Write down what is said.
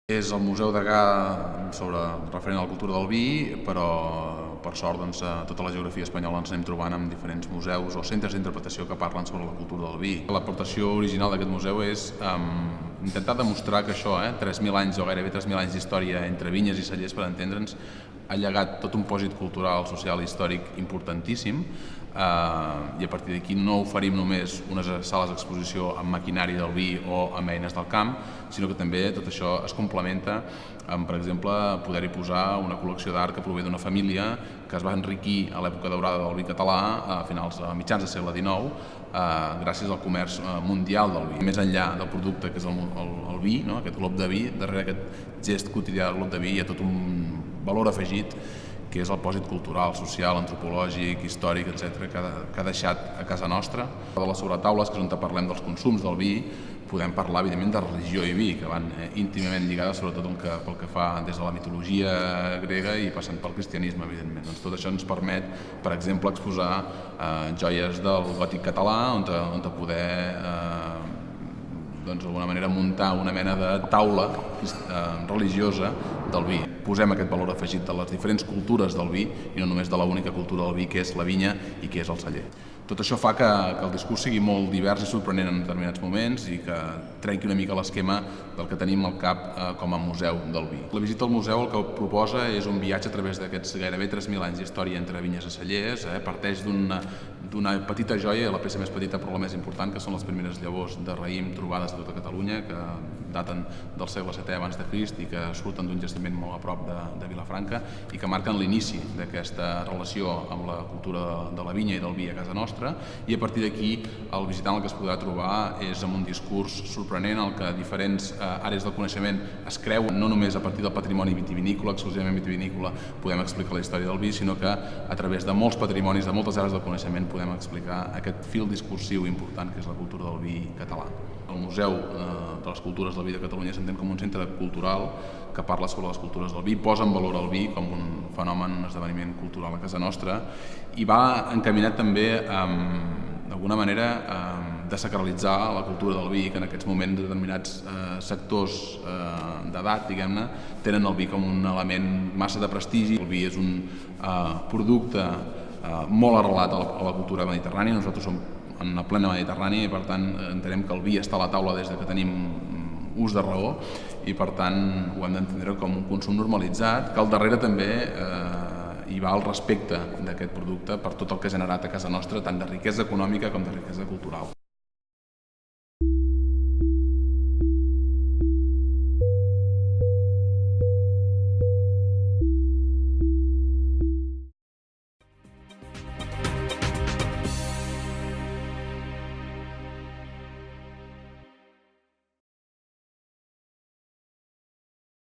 És el Museu Degà referent a la cultura del vi, però per sort a tota la geografia espanyola ens anem trobant amb diferents museus o centres d'interpretació que parlen sobre la cultura del vi. L'aportació original d'aquest museu és intentar demostrar que això, 3.000 anys o gairebé 3.000 anys d'història entre vinyes i cellers, per entendre'ns, ha llegat tot un pòsit cultural, social i històric importantíssim, i a partir d'aquí no oferim només unes sales d'exposició amb maquinari del vi o amb eines del camp, sinó que també tot això es complementa amb, per exemple, poder-hi posar una col·lecció d'art que prové d'una família que es va enriquir a l'època daurada del vi català, a mitjans del segle XIX, gràcies al comerç mundial del vi. Més enllà del producte, que és el vi, aquest glop de vi, darrere aquest gest quotidià del glop de vi hi ha tot un valor afegit, que és el pòsit cultural, social, antropològic, històric, etc., que ha deixat a casa nostra. De les sobretaules, que és on parlem dels consums del vi, podem parlar, evidentment, de religió i vi, que van íntimament lligades, sobretot pel que fa des de la mitologia grega i passant pel cristianisme, evidentment. Doncs tot això ens permet, per exemple, exposar joies del gòtic català, on poder d'alguna manera muntar una mena de taula religiosa del vi. Posem aquest valor afegit de les diferents cultures del vi i no només de l'única cultura del vi, que és la vinya i que és el celler. Tot això fa que el discurs sigui molt divers i sorprenent en determinats moments i que trenqui una mica l'esquema del que tenim al cap com a museu del vi. La visita al museu el que proposa és un viatge a través d'aquests gairebé 3.000 anys d'història entre vinyes i cellers. Parteix d'una petita joia, la peça més petita però la més important, que són les primeres llavors de raïm trobades a tota Catalunya, que daten del segle VII abans de Crist i que surten d'un jaciment molt a prop de Vilafranca i que marquen l'inici d'aquesta relació amb la cultura de la vinya i del vi a casa nostra. I a partir d'aquí el visitant el que es podrà trobar és amb un discurs sorprenent en què diferents àrees del coneixement es creuen, no només a partir del patrimoni vitivinícola, exclusivament vitivinícola, podem explicar la història del vi, sinó que a través de molts patrimonis, de moltes àrees del coneixement, podem explicar aquest fil discursiu important que és la cultura del vi català. El Museu de les Cultures del Vi de Catalunya s'entén com un centre cultural que parla sobre les cultures del vi, posa en valor el vi com un fenomen, un esdeveniment cultural a casa nostra i va encaminat també d'alguna manera de sacralitzar la cultura del vi, que en aquests moments determinats sectors d'edat, diguem-ne, tenen el vi com un element massa de prestigi. El vi és un producte molt arrelat a la cultura mediterrània. Nosaltres som en la plena Mediterrània i per tant entenem que el vi està a la taula des que tenim ús de raó i per tant ho hem d'entendre com un consum normalitzat, que al darrere també hi va el respecte d'aquest producte per tot el que ha generat a casa nostra, tant de riquesa econòmica com de riquesa cultural.